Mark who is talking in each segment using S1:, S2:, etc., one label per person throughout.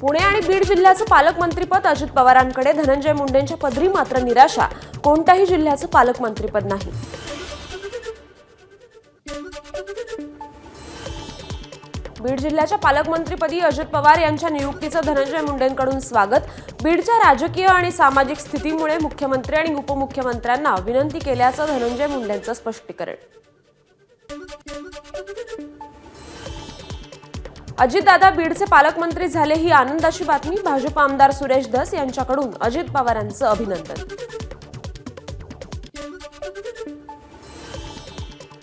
S1: पुणे आणि बीड जिल्ह्याचं पालकमंत्रीपद अजित पवारांकडे, धनंजय मुंडेंच्या पदरी मात्र निराशा, कोणत्याही जिल्ह्याचं पालकमंत्रीपद नाही. बीड जिल्ह्याच्या पालकमंत्रीपदी अजित पवार यांच्या नियुक्तीचं धनंजय मुंडेंकडून स्वागत. बीडच्या राजकीय आणि सामाजिक स्थितीमुळे मुख्यमंत्री आणि उपमुख्यमंत्र्यांना विनंती केल्याचं धनंजय मुंडेंचं स्पष्टीकरण. अजितदादा बीडचे पालकमंत्री झाले ही आनंदाची बातमी. भाजप आमदार सुरेश धस यांच्याकडून अजित पवारांचं अभिनंदन.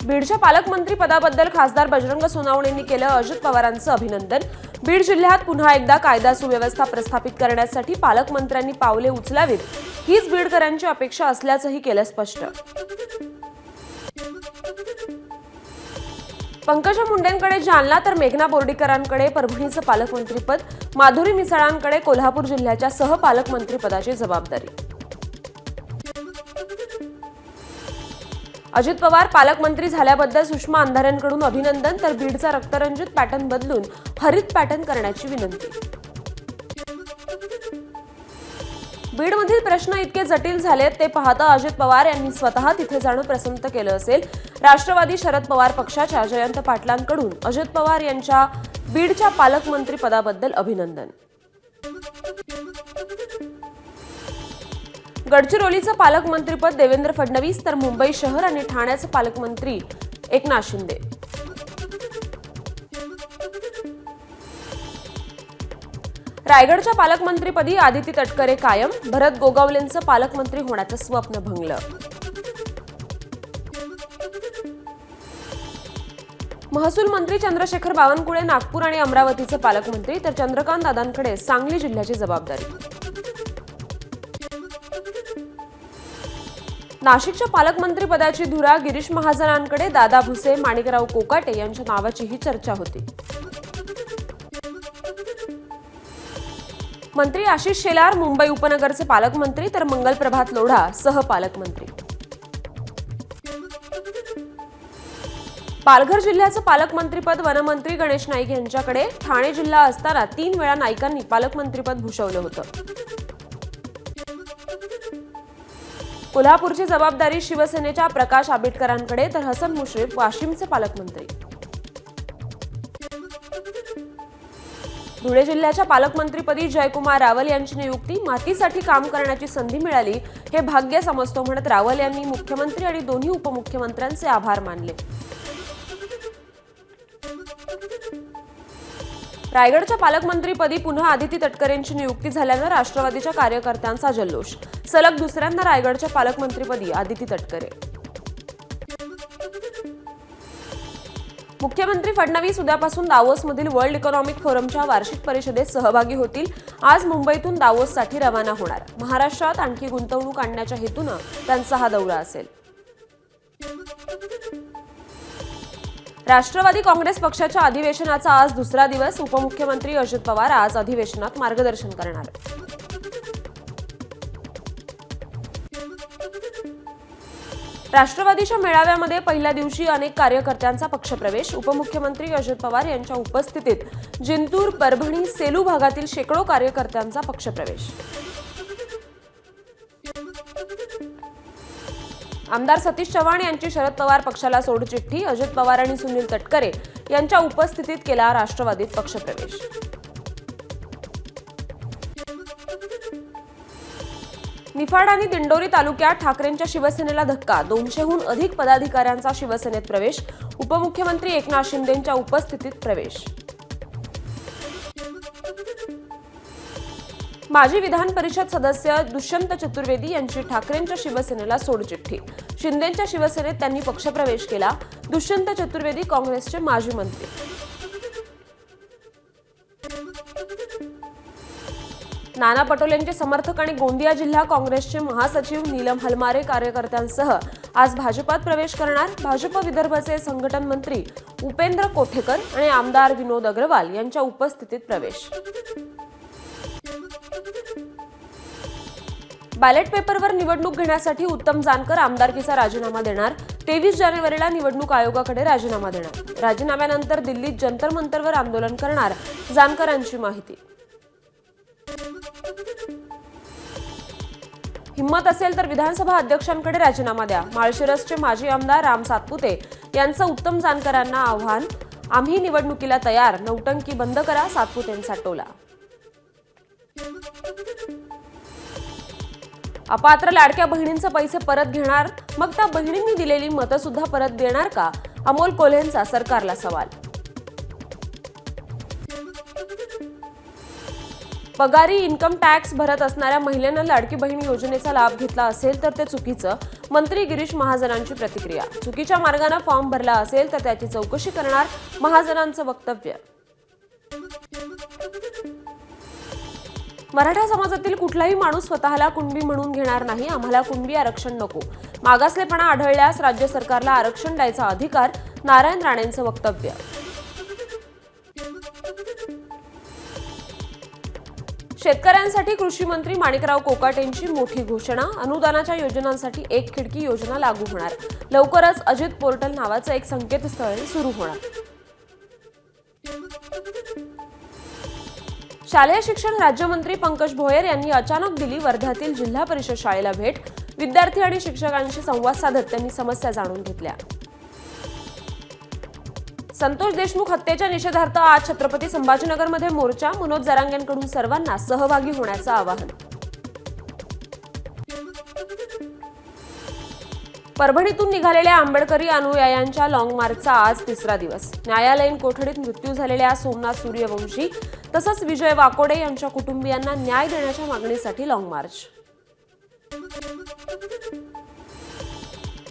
S1: बीडच्या पालकमंत्री पदाबद्दल खासदार बजरंग सोनवणेंनी केलं अजित पवारांचं अभिनंदन. बीड जिल्ह्यात पुन्हा एकदा कायदा सुव्यवस्था प्रस्थापित करण्यासाठी पालकमंत्र्यांनी पावले उचलावीत, हीच बीडकरांची अपेक्षा असल्याचंही केलं स्पष्ट. पंकजा मुंडेंकडे जालना तर मेघना बोर्डीकरांकडे परभणीचं पालकमंत्रीपद, माधुरी मिसाळांकडे कोल्हापूर जिल्ह्याच्या सहपालकमंत्रीपदाची जबाबदारी. अजित पवार पालकमंत्री झाल्याबद्दल सुषमा अंधारेंकडून अभिनंदन, तर बीडचा रक्तरंजित पॅटर्न बदलून हरित पॅटर्न करण्याची विनंती. बीडमधील प्रश्न इतके जटिल झालेत ते पाहता अजित पवार यांनी स्वतः तिथे जाणं पसंत केलं असेल. राष्ट्रवादी शरद पवार पक्षाच्या जयंत पाटलांकडून अजित पवार यांच्या बीडच्या पालकमंत्री पदाबद्दल अभिनंदन. गडचिरोलीचं पालकमंत्रीपद देवेंद्र फडणवीस, तर मुंबई शहर आणि ठाण्याचे पालकमंत्री एकनाथ शिंदे. रायगडच्या पालकमंत्रीपदी आदिती तटकरे कायम, भरत गोगावलेंचं पालकमंत्री होण्याचं स्वप्न भंगलं. महसूल मंत्री चंद्रशेखर बावनकुळे नागपूर आणि अमरावतीचे पालकमंत्री, तर चंद्रकांत दादांकडे सांगली जिल्ह्याची जबाबदारी. नाशिकच्या पालकमंत्रीपदाची धुरा गिरीश महाजनांकडे, दादा भुसे, माणिकराव कोकाटे यांच्या नावाचीही चर्चा होती. मंत्री आशिष शेलार मुंबई उपनगरचे पालकमंत्री, तर मंगल प्रभात लोढा सहपालकमंत्री. पालघर जिल्ह्याचं पालकमंत्रीपद वनमंत्री गणेश नाईक यांच्याकडे, ठाणे जिल्हा असताना 3 वेळा नाईकांनी पालकमंत्रीपद भूषवलं होतं. कोल्हापूरची जबाबदारी शिवसेनेच्या प्रकाश आंबेडकरांकडे, तर हसन मुश्रीफ वाशिमचे पालकमंत्री. धुळे जिल्ह्याच्या पालकमंत्रीपदी जयकुमार रावल यांची नियुक्ती, मातीसाठी काम करण्याची संधी मिळाली हे भाग्य समजतो म्हणत रावल यांनी मुख्यमंत्री आणि दोन्ही उपमुख्यमंत्र्यांचे आभार मानले. रायगडच्या पालकमंत्रीपदी पुन्हा आदिती तटकरेंची नियुक्ती झाल्यानं राष्ट्रवादीच्या कार्यकर्त्यांचा जल्लोष, सलग दुसऱ्यांदा रायगडच्या पालकमंत्रीपदी आदिती तटकरे. मुख्यमंत्री फडणवीस उद्यापासून दावोसमधील वर्ल्ड इकॉनॉमिक फोरमच्या वार्षिक परिषदेत सहभागी होतील. आज मुंबईतून दावोससाठी रवाना होणार. महाराष्ट्रात आणखी गुंतवणूक आणण्याच्या हेतूनं त्यांचा हा दौरा असेल. राष्ट्रवादी काँग्रेस पक्षाच्या अधिवेशनाचा आज दुसरा दिवस. उपमुख्यमंत्री अजित पवार आज अधिवेशनात मार्गदर्शन करणार. राष्ट्रवादीच्या मेळाव्यामध्ये पहिल्या दिवशी अनेक कार्यकर्त्यांचा पक्षप्रवेश. उपमुख्यमंत्री अजित पवार यांच्या उपस्थितीत जिंतूर, परभणी, सेलू भागातील शेकडो कार्यकर्त्यांचा पक्षप्रवेश. आमदार सतीश चव्हाण यांची शरद पवार पक्षाला सोडचिठ्ठी. अजित पवार आणि सुनील तटकरे यांच्या उपस्थितीत केला राष्ट्रवादीत पक्षप्रवेश. निफाड आणि दिंडोरी तालुक्यात ठाकरेंच्या शिवसेनेला धक्का. 200हून अधिक पदाधिकाऱ्यांचा शिवसेनेत प्रवेश. उपमुख्यमंत्री एकनाथ शिंदेंच्या उपस्थितीत प्रवेश. माजी विधान परिषद सदस्य दुष्यंत चतुर्वेदी यांची ठाकरेंच्या शिवसेनेला सोडचिठ्ठी. शिंदेंच्या शिवसेनेत त्यांनी पक्षप्रवेश केला. दुष्यंत चतुर्वेदी काँग्रेसचे माजी मंत्री. नाना पटोलेंचे समर्थक आणि गोंदिया जिल्हा काँग्रेसचे महासचिव नीलम हलमारे कार्यकर्त्यांसह आज भाजपात प्रवेश करणार. भाजप विदर्भचे संघटन मंत्री उपेंद्र कोठेकर आणि आमदार विनोद अग्रवाल यांच्या उपस्थितीत प्रवेश. बॅलेट पेपरवर निवडणूक घेण्यासाठी उत्तम जानकर आमदारकीचा राजीनामा देणार. 23 जानेवारीला निवडणूक आयोगाकडे राजीनामा देणार. राजीनाम्यानंतर दिल्लीत जंतर मंतरवर आंदोलन करणार, जानकरांची माहिती. हिम्मत असेल तर विधानसभा अध्यक्षांकडे राजीनामा द्या. माळशिरसचे माजी आमदार राम सातपुते यांचं उत्तम जानकरांना आव्हान. आम्ही निवडणुकीला तयार, नौटंकी बंद करा, सातपुतेंचा टोला. अपात्र लाडक्या बहिणींचे पैसे परत घेणार, मग त्या बहिणींनी दिलेली मतं सुद्धा परत देणार का? अमोल कोल्हेंचा सरकारला सवाल. पगारी इन्कम टॅक्स भरत असणाऱ्या महिलांना लाडकी बहीण योजनेचा लाभ घेतला असेल तर ते चुकीचं, मंत्री गिरीश महाजनांची प्रतिक्रिया. चुकीच्या मार्गाने फॉर्म भरला असेल तर त्याची चौकशी करणार, महाजनांचं वक्तव्य. मराठा समाजातील कुठलाही माणूस स्वतःला कुणबी म्हणून घेणार नाही. आम्हाला कुणबी आरक्षण नको. मागासलेपणा आढळल्यास राज्य सरकारला आरक्षण द्यायचा अधिकार, नारायण राणेंचं वक्तव्य. शेतकऱ्यांसाठी कृषी मंत्री माणिकराव कोकाटेंची मोठी घोषणा. अनुदानाच्या योजनांसाठी एक खिडकी योजना लागू होणार. लवकरच अजित पोर्टल नावाचं एक संकेतस्थळ सुरू होणार. शालेय शिक्षण राज्यमंत्री पंकज भोयर यांनी अचानक दिली वर्ध्यातील जिल्हा परिषद शाळेला भेट. विद्यार्थी आणि शिक्षकांशी संवाद साधत त्यांनी समस्या जाणून घेतल्या. संतोष देशमुख हत्येच्या निषेधार्थ आज छत्रपती संभाजीनगरमध्ये मोर्चा. मनोज जरांगेंकडून सर्वांना सहभागी होण्याचं आवाहन. परभणीतून निघालेल्या आंबेडकरी अनुयायांच्या लॉंग मार्चचा आज तिसरा दिवस. न्यायालयीन कोठडीत मृत्यू झालेल्या सोमनाथ सूर्यवंशी तसंच विजय वाकोडे यांच्या कुटुंबियांना न्याय देण्याच्या मागणीसाठी लॉंग मार्च.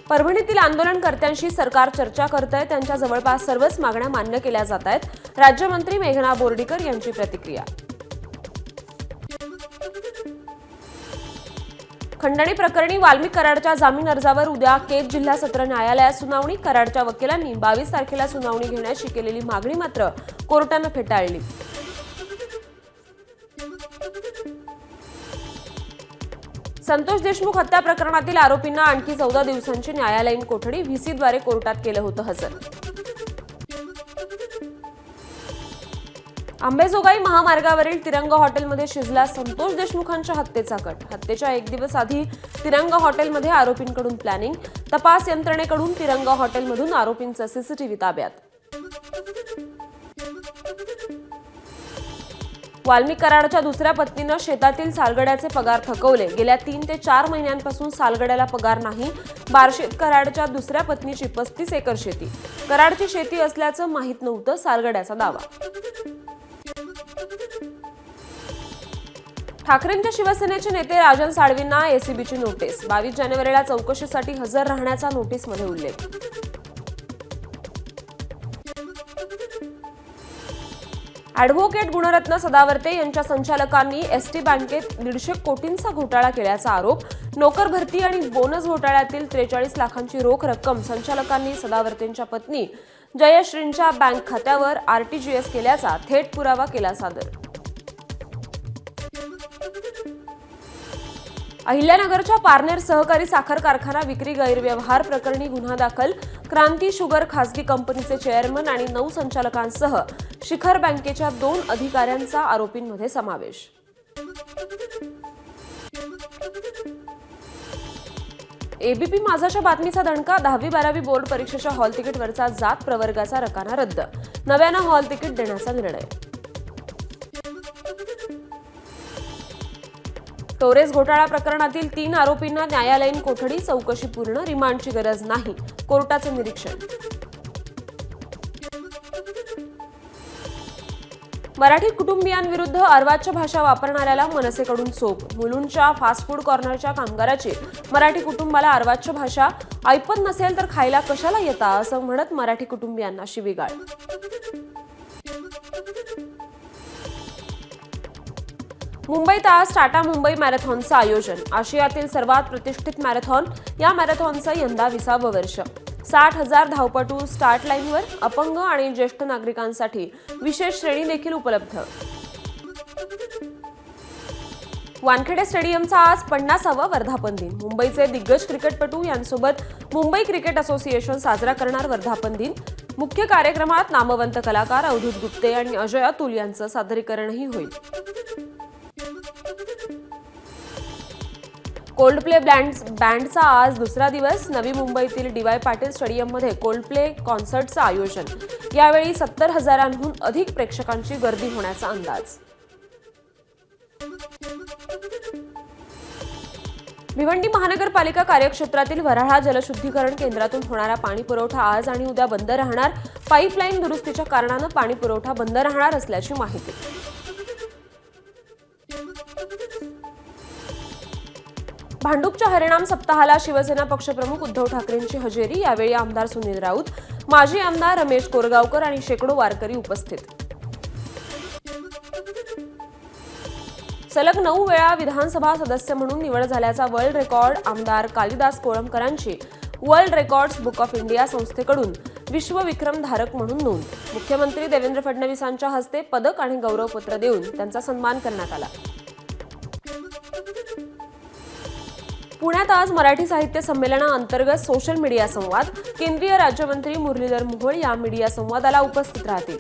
S1: परभणीतील आंदोलनकर्त्यांशी सरकार चर्चा करतंय. त्यांच्या जवळपास सर्वच मागण्या मान्य केल्या जात आहेत. राज्यमंत्री मेघना बोर्डीकर यांची प्रतिक्रिया. खंडणी प्रकरणी वाल्मिक कराडच्या जामीन अर्जावर उद्या केज जिल्हा सत्र न्यायालयात सुनावणी. कराडच्या वकिलांनी 22 तारखेला सुनावणी घेण्याची केलेली मागणी मात्र कोर्टानं फेटाळली. संतोष देशमुख हत्या प्रकरणातील आरोपींना आणखी 14 दिवसांची न्यायालयीन कोठडी. व्हीसीद्वारे कोर्टात केलं होतं हजर. आंबेजोगाई महामार्गावरील तिरंगा हॉटेलमध्ये शिजला संतोष देशमुखांच्या हत्येचा कट. हत्येच्या एक दिवस आधी तिरंगा हॉटेलमध्ये आरोपींकडून प्लॅनिंग. तपास यंत्रणेकडून तिरंगा हॉटेलमधून आरोपींचं सीसीटीव्ही ताब्यात. वाल्मिक कराडच्या दुसऱ्या पत्नीनं शेतातील सालगड्याचे पगार थकवले. गेल्या 3 ते 4 महिन्यांपासून सालगड्याला पगार नाही. बार्शीत कराडच्या दुसऱ्या पत्नीची 35 एकर शेती. कराडची शेती असल्याचं माहीत नव्हतं, सालगड्याचा दावा. ठाकरेंच्या शिवसेनेचे नेते राजन साळवींना एसीबीची नोटीस. 22 जानेवारीला चौकशीसाठी हजर राहण्याचा नोटीसमध्ये उल्लेख. ॲडव्होकेट गुणरत्न सदावर्ते यांच्या संचालकांनी एसटी बँकेत 150 कोटींचा घोटाळा केल्याचा आरोप. नोकर भरती आणि बोनस घोटाळ्यातील 43 लाखांची रोख रक्कम संचालकांनी सदावर्तेंच्या पत्नी जयश्रींच्या बँक खात्यावर आरटीजीएस केल्याचा थेट पुरावा केला सादर. अहिल्यानगरच्या पारनेर सहकारी साखर कारखाना विक्री गैरव्यवहार प्रकरणी गुन्हा दाखल. क्रांती शुगर खासगी कंपनीचे चेअरमन आणि 9 संचालकांसह शिखर बँकेच्या 2 अधिकाऱ्यांचा आरोपींमध्ये समावेश. एबीपी माझाच्या बातमीचा दणका. 10वी-12वी बोर्ड परीक्षेच्या हॉल तिकीटवरचा जात प्रवर्गाचा रकाना रद्द. नव्यानं हॉल तिकीट देण्याचा निर्णय. टोरेस घोटाळा प्रकरणातील 3 आरोपींना न्यायालयीन कोठडी. चौकशी पूर्ण, रिमांडची गरज नाही, कोर्टाचं निरीक्षण. मराठी कुटुंबियांविरुद्ध अर्वाच्य भाषा वापरणाऱ्याला मनसेकडून चोप. मुलुंडच्या फास्ट फूड कॉर्नरच्या कामगाराची मराठी कुटुंबाला अर्वाच्य भाषा. ऐपत नसेल तर खायला कशाला येता असं म्हणत मराठी कुटुंबियांना शिवीगाळ. मुंबईत आज टाटा मुंबई मॅरेथॉनचं आयोजन. आशियातील सर्वात प्रतिष्ठित मॅरेथॉन. या मॅरेथॉनचं यंदा 20वे वर्ष. 60,000 धावपटू स्टार्ट लाईनवर. अपंग आणि ज्येष्ठ नागरिकांसाठी विशेष श्रेणी देखील उपलब्ध. वानखेडे स्टेडियमचा आज 50वा वर्धापन दिन. मुंबईचे दिग्गज क्रिकेटपटू यांसोबत मुंबई क्रिकेट असोसिएशन साजरा करणार वर्धापन दिन. मुख्य कार्यक्रमात नामवंत कलाकार अवधूत गुप्ते आणि अजय अतुल यांचं सादरीकरणही होईल. कोल्डप्ले बँडचा आज दुसरा दिवस. नवी मुंबईतील डी.वाय. पाटील स्टेडियममध्ये कोल्डप्ले कॉन्सर्टचं आयोजन. यावेळी 70,000हून अधिक प्रेक्षकांची गर्दी होण्याचा अंदाज. भिवंडी महानगरपालिका कार्यक्षेत्रातील वऱ्हाळा जलशुद्धीकरण केंद्रातून होणारा पाणी पुरवठा आज आणि उद्या बंद राहणार. पाईपलाईन दुरुस्तीच्या कारणानं पाणी पुरवठा बंद राहणार असल्याची माहिती. भांडूपच्या हरिणाम सप्ताहाला शिवसेना पक्षप्रमुख उद्धव ठाकरेंची हजेरी. यावेळी आमदार सुनील राऊत, माजी आमदार रमेश कोरगावकर आणि शेकडो वारकरी उपस्थित. सलग 9 वेळा विधानसभा सदस्य म्हणून निवड झाल्याचा वर्ल्ड रेकॉर्ड. आमदार कालिदास कोळंबकरांची world records book of India संस्थेकडून विश्वविक्रमधारक म्हणून नोंद. मुख्यमंत्री देवेंद्र फडणवीसांच्या हस्ते पदक आणि गौरवपत्र देऊन त्यांचा सन्मान करण्यात आला. पुण्यात आज मराठी साहित्य संमेलनाअंतर्गत सोशल मीडिया संवाद. केंद्रीय राज्यमंत्री मुरलीधर मोहोळ या मीडिया संवादाला उपस्थित राहतील.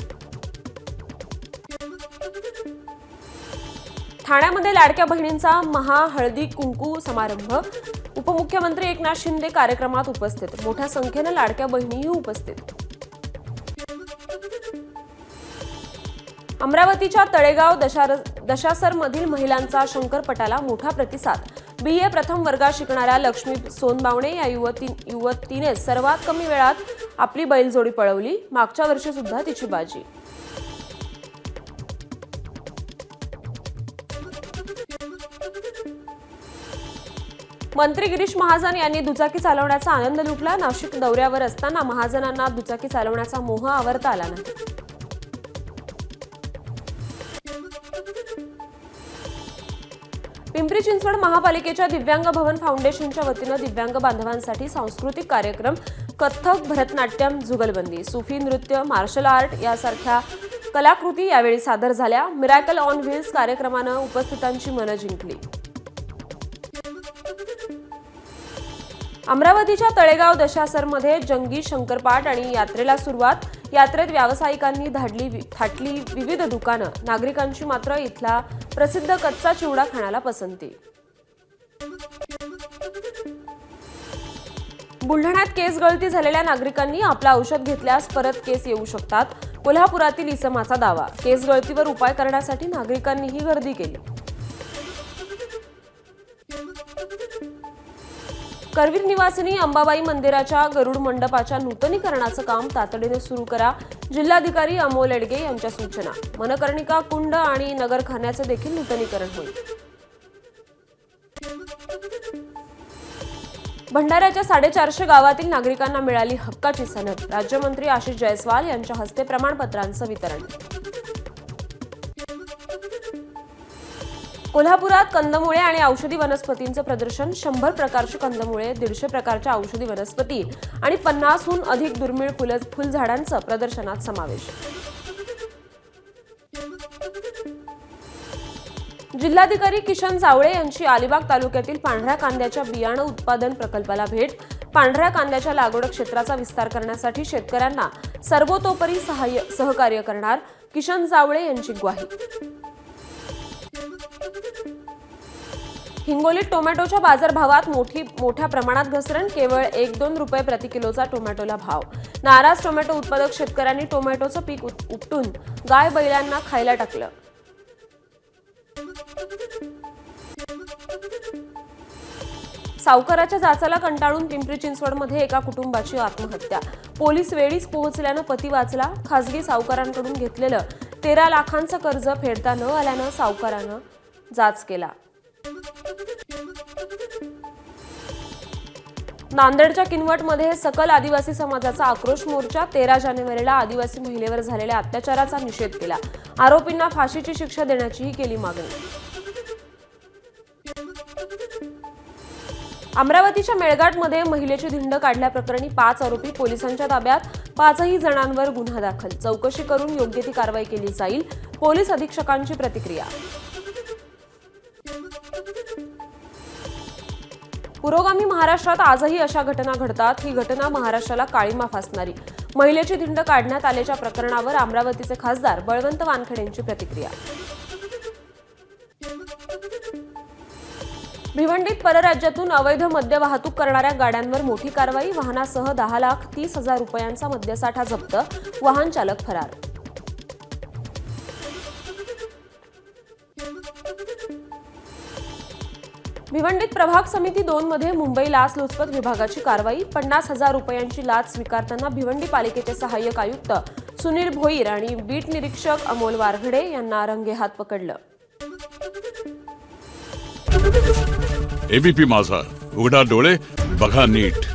S1: ठाण्यामध्ये लाडक्या बहिणींचा महाहळदी कुंकू समारंभ. उपमुख्यमंत्री एकनाथ शिंदे कार्यक्रमात उपस्थित. मोठ्या संख्येनं लाडक्या बहिणीही उपस्थित. अमरावतीच्या तळेगाव दशासरमधील महिलांचा शंकरपटाला मोठा प्रतिसाद. BA प्रथम वर्गात शिकणाऱ्या लक्ष्मी सोनबावणे या युवतीने सर्वात कमी वेळात आपली बैलजोडी पळवली. मागच्या वर्षी सुद्धा तिची बाजी. मंत्री गिरीश महाजन यांनी दुचाकी चालवण्याचा आनंद लुटला. नाशिक दौऱ्यावर असताना महाजनांना दुचाकी चालवण्याचा मोह आवरता आला नाही. पिंपरी चिंचवड महापालिकेच्या दिव्यांग भवन फाउंडेशनच्या वतीनं दिव्यांग बांधवांसाठी सांस्कृतिक कार्यक्रम, कथ्थक, भरतनाट्यम, जुगलबंदी, सुफी नृत्य, मार्शल आर्ट यासारख्या कलाकृती यावेळी सादर झाल्या. मिरॅकल ऑन व्हील्स कार्यक्रमानं उपस्थितांची मनं जिंकली. अमरावतीच्या तळेगाव दशासरमध्ये जंगी शंकरपाट आणि यात्रेला सुरुवात. यात्रेत व्यावसायिकांनी थाटली विविध दुकानं. नागरिकांची मात्र इथला प्रसिद्ध कच्चा चिवडा खाण्याला पसंती. बुलढाण्यात केस गळती झालेल्या नागरिकांनी आपलं औषध घेतल्यास परत केस येऊ शकतात. कोल्हापुरातील इसमाचा दावा. केस गळतीवर उपाय करण्यासाठी नागरिकांनीही गर्दी केली. करवीर निवासिनी अंबाबाई मंदिराच्या गरुड मंडपाच्या नूतनीकरणाचं काम तातडीने सुरू करा. जिल्हाधिकारी अमोल एडगे यांच्या सूचना. मनकर्णिका कुंड आणि नगरखान्याचे देखील नूतनीकरण होईल. भंडाऱ्याच्या 450 गावातील नागरिकांना मिळाली हक्काची सनद. राज्यमंत्री आशिष जयस्वाल यांच्या हस्ते प्रमाणपत्रांचं वितरण. कोल्हापुरात कंदमुळे आणि औषधी वनस्पतींचं प्रदर्शन. 100 प्रकारची कंदमुळे, 150 प्रकारच्या औषधी वनस्पती आणि 50हून अधिक दुर्मिळ फुलझाडांचं प्रदर्शनात समावेश. जिल्हाधिकारी किशन जावळे यांची अलिबाग तालुक्यातील पांढऱ्या कांद्याच्या बियाणं उत्पादन प्रकल्पाला भेट. पांढऱ्या कांद्याच्या लागवड क्षेत्राचा विस्तार करण्यासाठी शेतकऱ्यांना सर्वतोपरी सहकार्य करणार. किशन जावळे यांची ग्वाही. हिंगोलीत टोमॅटोच्या बाजारभावात मोठ्या प्रमाणात घसरण. केवळ 1-2 रुपये प्रति किलोचा टोमॅटोला भाव. नाराज टोमॅटो उत्पादक शेतकऱ्यांनी टोमॅटोचं पीक उपटून गाय बैलांना खायला टाकलं. सावकाराच्या जाचाला कंटाळून पिंपरी चिंचवडमध्ये एका कुटुंबाची आत्महत्या. पोलीस वेळीच पोहोचल्यानं पती वाचला. खासगी सावकारांकडून घेतलेलं 13 लाखांचं कर्ज फेडता न आल्यानं सावकारानं जाच केला. नांदेडच्या किनवटमध्ये सकल आदिवासी समाजाचा आक्रोश मोर्चा. 13 जानेवारीला आदिवासी महिलेवर झालेल्या अत्याचाराचा निषेध केला. आरोपींना फाशीची शिक्षा देण्याचीही केली मागणी. अमरावतीच्या मेळघाटमध्ये महिलेची धिंड काढल्याप्रकरणी 5 आरोपी पोलिसांच्या ताब्यात. 5ही जणांवर गुन्हा दाखल. चौकशी करून योग्य ती कारवाई केली जाईल. पोलीस अधीक्षकांची प्रतिक्रिया. पुरोगामी महाराष्ट्रात आजही अशा घटना घडतात. ही घटना महाराष्ट्राला काळीमा फासणारी. महिलेची धिंड काढण्यात आल्याच्या प्रकरणावर अमरावतीचे खासदार बळवंत वानखेडेंची प्रतिक्रिया. भिवंडीत परराज्यातून अवैध मद्य वाहतूक करणाऱ्या गाड्यांवर मोठी कारवाई, वाहनासह 10,30,000 रुपयांचा मद्यसाठा जप्त, वाहन चालक फरार. भिवंडीत प्रभाग समिती 2 मध्ये मुंबई लाचलुचपत विभागाची कारवाई, 50,000 रुपयांची लाच स्वीकारताना भिवंडी पालिकेचे सहाय्यक आयुक्त सुनील भोईर आणि बीट निरीक्षक अमोल वारघडे यांना रंगेहात पकडलं.
S2: एबीपी माझा, उघडा डोळे बघा नीट.